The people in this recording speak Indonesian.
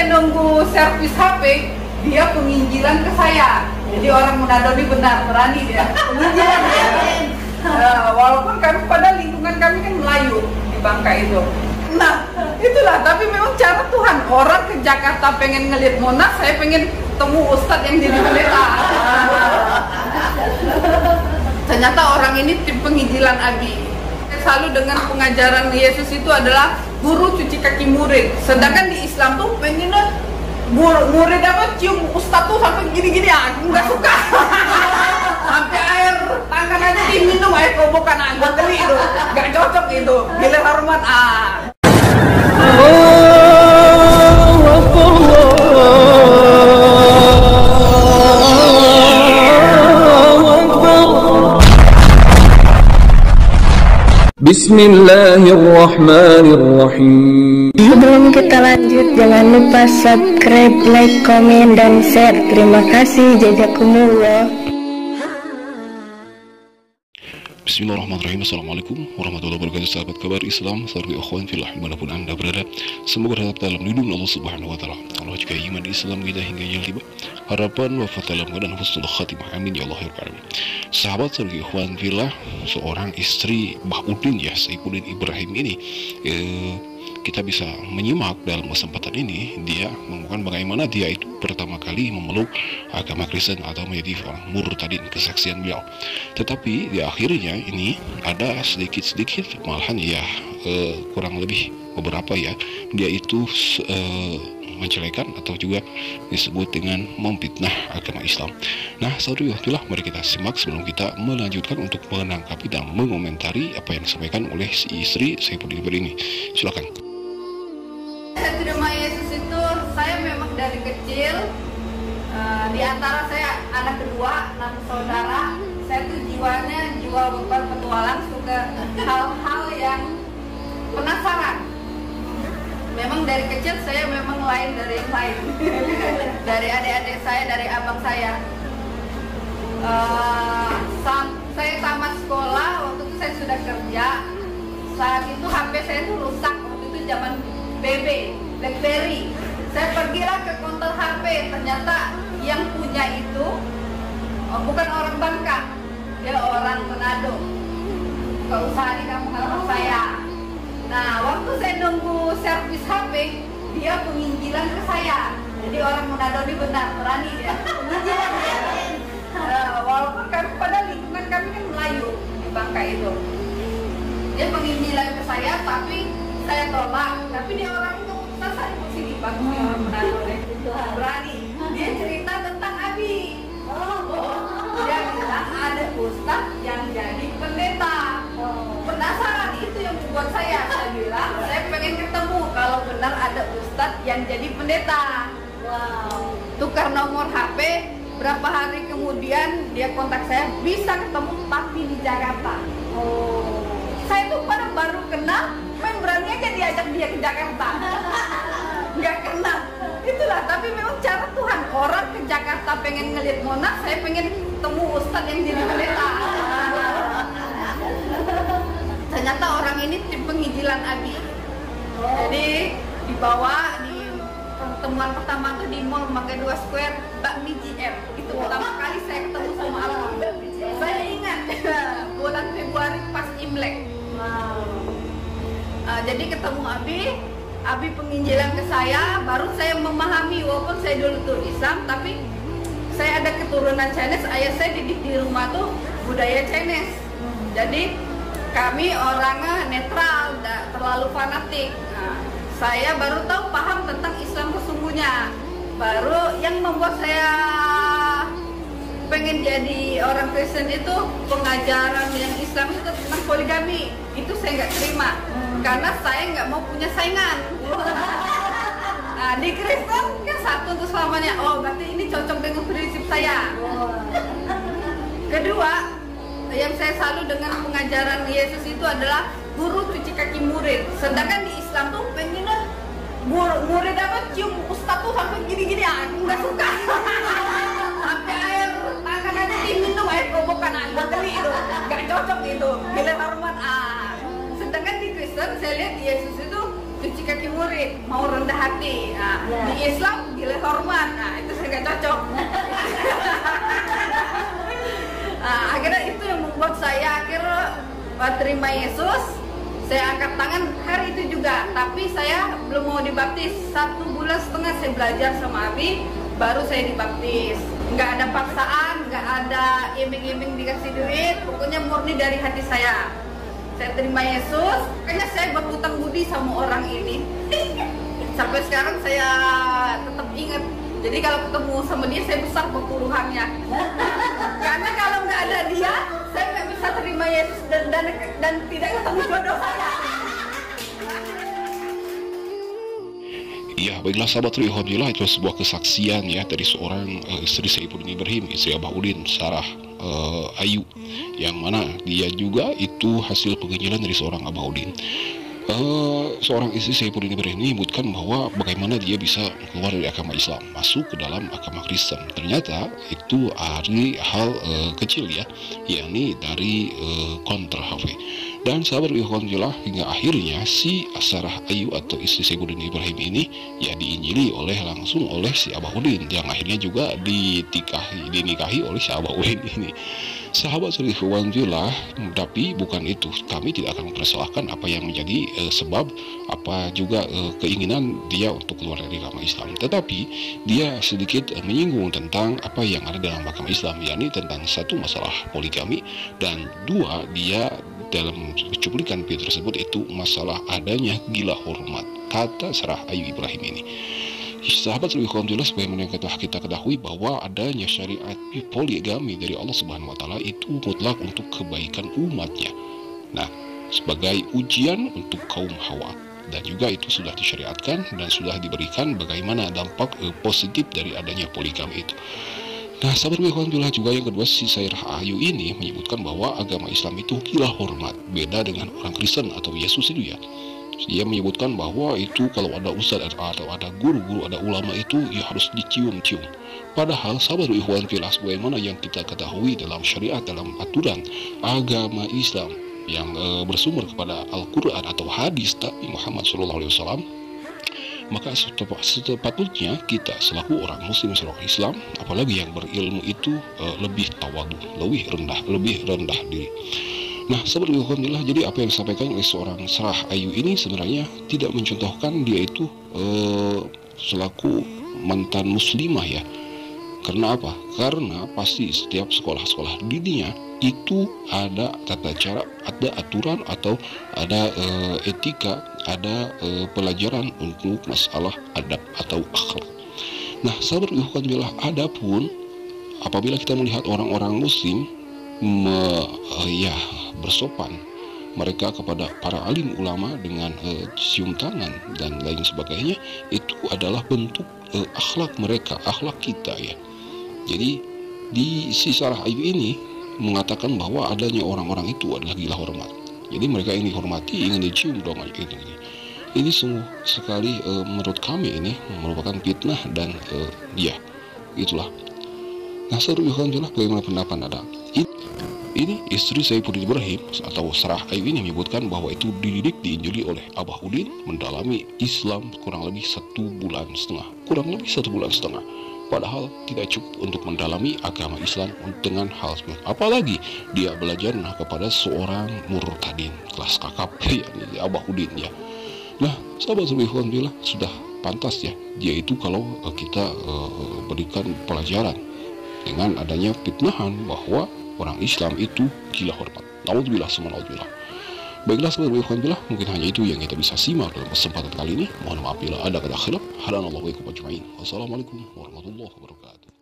saya nunggu servis HP, dia penginjilan ke saya. Jadi orang Manado ini benar berani dia penginjilan dia. Walaupun kami pada lingkungan kami kan Melayu di Bangka itu. Nah itulah, tapi memang cara Tuhan. Orang ke Jakarta pengen ngeliat Monas, saya pengen temu Ustadz yang jadi pendeta. Ternyata orang ini tim penginjilan Abi. Saya selalu dengan pengajaran Yesus itu adalah guru cuci kaki murid. Sedangkan di Islam tuh pengen murid apa cium Ustadz tuh sampai gini-gini, aku nggak suka. Sampai air tangan aja diminum, air kobokan gue geli itu, nggak cocok itu. Gila hormat Bismillahirrahmanirrahim. Sebelum kita lanjut, jangan lupa subscribe, like, komen, dan share. Terima kasih. Jazakumullah. Bismillahirrahmanirrahim. Assalamualaikum warahmatullahi wabarakatuh. Sahabat kabar Islam, saudara ikhwan fillah dimanapun anda berada, semoga tetap dalam lindungan Allah Subhanahu Wa Taala. Allah juga iman Islam kita hingga yang tiba, harapan wafat dalam keadaan husnul khatimah, amin ya Allah ya Rabbal alamin. Sahabat saudara ikhwan fillah, seorang istri Mbah Udin ya, Saifuddin Ibrahim ini, kita bisa menyimak dalam kesempatan ini dia mengungkapkan bagaimana dia itu pertama kali memeluk agama Kristen atau menjadi orang murtadin, kesaksian beliau. Tetapi di akhirnya ini ada sedikit-sedikit malahan ya, kurang lebih beberapa ya, dia itu menjelekan atau juga disebut dengan memfitnah agama Islam. Nah, saudara, mari kita simak sebelum kita melanjutkan untuk menangkapi dan mengomentari apa yang disampaikan oleh si istri Saifuddin Ibrahim ini. Silakan. Saya terima Yesus itu, saya memang dari kecil, di antara saya anak kedua, 6 saudara, saya tuh jiwanya jiwa petualang, suka hal-hal yang penasaran. Memang dari kecil saya memang lain dari yang lain. Dari adik-adik saya, dari abang saya. Saya tamat sekolah, waktu itu saya sudah kerja. Saat itu HP saya itu rusak, waktu itu zaman BB, BlackBerry. Saya pergilah ke counter HP, ternyata yang punya itu bukan orang Bangka, dia orang Manado. Gak usah di kampung halaman saya. Nah, waktu saya nunggu servis HP, dia penginjilan ke saya. Jadi orang Manado ini benar berani dia penginjilan dia. Walaupun kami pada lingkungan kami kan Melayu di Bangka itu. Dia penginjilan ke saya, tapi saya tolak. Tapi dia orang itu saya di sini Bangka, orang Manado berani. Dia cerita tentang Abi. Dia bilang ada ustadz yang jadi pendeta. Penasaran, itu yang membuat saya bilang saya pengen ketemu kalau benar ada ustadz yang jadi pendeta. Tukar nomor HP, berapa hari kemudian dia kontak saya, bisa ketemu tapi di Jakarta. Saya tuh pada baru kenal, main berani aja diajak dia ke Jakarta. Nggak kenal. Itulah, tapi memang cara Tuhan. Orang ke Jakarta pengen ngeliat Monas, saya pengen ketemu ustadz yang jadi pendeta. Ternyata orang ini tim penginjilan Abi. Jadi dibawa di pertemuan pertama tuh di Mall Mangga 2 Square, Bakmi GM. Itu pertama kali saya ketemu sama Abi. Saya ingat bulan Februari pas Imlek. Jadi ketemu Abi penginjilan ke saya, baru saya memahami, walaupun saya dulu tuh Islam, tapi saya ada keturunan Chinese. Ayah saya didik di rumah tuh budaya Chinese. Jadi kami orangnya netral, tidak terlalu fanatik. Nah, saya baru tahu paham tentang Islam sesungguhnya. Baru yang membuat saya pengen jadi orang Kristen itu pengajaran yang Islam itu tentang poligami. Itu saya nggak terima, karena saya nggak mau punya saingan. Nah, di Kristen kan satu untuk selamanya. Oh, berarti ini cocok dengan prinsip saya. Kedua, yang saya salut dengan pengajaran Yesus itu adalah guru cuci kaki murid. Sedangkan di Islam tuh pengen murid apa cium ustadz tuh sampai gini-gini, aku nggak suka. Sampai air tangan aja diminum, air kobokan gue geli itu, nggak cocok itu. Gila hormat. Sedangkan di Kristen saya lihat Yesus itu cuci kaki murid, mau rendah hati. Nah, di Islam gila hormat. Nah, itu saya nggak cocok. Nah, akhirnya itu yang membuat saya akhirnya terima Yesus. Saya angkat tangan hari itu juga, tapi saya belum mau dibaptis. 1,5 bulan saya belajar sama Abi, baru saya dibaptis. Nggak ada paksaan, nggak ada iming-iming dikasih duit, pokoknya murni dari hati saya. Saya terima Yesus, kayaknya saya berhutang budi sama orang ini. Sampai sekarang saya tetap ingat. Jadi kalau ketemu sama dia, saya besar perpuluhannya. Karena kalau nggak ada dia, saya nggak bisa terima Yesus dan tidak ketemu jodoh saya. Ya, baiklah sahabat Rio, alhamdulillah itu sebuah kesaksian ya dari seorang istri Saifuddin Ibrahim, istri Abah Udin, Sarah Ayu, yang mana dia juga itu hasil penginjilan dari seorang Abah Udin. Seorang istri Saifuddin Ibrahim ini menyebutkan bahwa bagaimana dia bisa keluar dari agama Islam masuk ke dalam agama Kristen. Ternyata itu dari hal kecil ya, yakni dari konter HP. Dan sahabat alhamdulillah hingga akhirnya si Sarah Ayu atau istri Saifuddin Ibrahim ini ya diinjili langsung oleh si Abah Udin, yang akhirnya juga dinikahi oleh si Abah Udin ini. Sahabat alhamdulillah, tapi bukan itu, kami tidak akan mempersalahkan apa yang menjadi sebab apa juga keinginan dia untuk keluar dari agama Islam, tetapi dia sedikit menyinggung tentang apa yang ada dalam agama Islam, yakni tentang satu masalah poligami, dan dua dia dalam cuplikan video tersebut itu masalah adanya gila hormat, kata Sarah Ayu Ibrahim ini. Sahabat alhamdulillah, sebagaimana yang kita ketahui bahwa adanya syariat poligami dari Allah Subhanahu wa taala itu mutlak untuk kebaikan umatnya. Nah, sebagai ujian untuk kaum Hawa, dan juga itu sudah disyariatkan dan sudah diberikan bagaimana dampak positif dari adanya poligami itu. Nah, sahabat alhamdulillah juga yang kedua, si Sarah Ayu ini menyebutkan bahwa agama Islam itu gila hormat, beda dengan orang Kristen atau Yesus itu ya. Dia menyebutkan bahwa itu kalau ada ustadz atau ada guru-guru, ada ulama itu ya harus dicium-cium. Padahal sahabat alhamdulillah, sebagaimana yang kita ketahui dalam syariat, dalam aturan agama Islam yang bersumber kepada Al-Quran atau hadis Nabi Muhammad SAW, maka sepatutnya kita selaku orang muslim, selaku Islam, apalagi yang berilmu itu lebih tawadu, lebih rendah diri. Nah, sahabat alhamdulillah, jadi apa yang disampaikan oleh seorang Sarah Ayu ini sebenarnya tidak mencontohkan dia itu selaku mantan muslimah ya. Karena apa? Karena pasti setiap sekolah-sekolah di dunia itu ada tata cara, ada aturan atau ada etika, ada pelajaran untuk masalah adab atau akhlak. Nah, sahabat alhamdulillah, adapun apabila kita melihat orang-orang muslim bersopan mereka kepada para alim ulama dengan cium tangan dan lain sebagainya, itu adalah bentuk akhlak mereka, akhlak kita ya. Jadi di si Sarah Ayu ini mengatakan bahwa adanya orang-orang itu adalah gila hormat. Jadi mereka ingin dihormati, ingin dicium dong aja gitu. Ini sungguh sekali menurut kami ini merupakan fitnah dan itulah. Nah, alhamdulillah, bagaimana pendapat Anda? Ini istri Saifuddin Ibrahim atau Sarah Ayu ini menyebutkan bahwa itu dididik, diinjili oleh Abah Udin, mendalami Islam kurang lebih 1,5 bulan. Padahal tidak cukup untuk mendalami agama Islam dengan hal seperti apalagi dia belajar kepada seorang murtadin kelas kakap yakni Abah Udin ya. Nah, sahabat alhamdulillah, sudah pantas ya dia itu kalau kita berikan pelajaran dengan adanya fitnahan bahwa orang Islam itu gila hormat. Naudzubillah summa naudzubillah. Baiklah sahabat alhamdulillah, mungkin hanya itu yang kita bisa simak dalam kesempatan kali ini. Mohon maaf bila ada kata khilaf. Hadanallahu wa iyyakum ajma'in. Wassalamualaikum warahmatullahi wabarakatuh.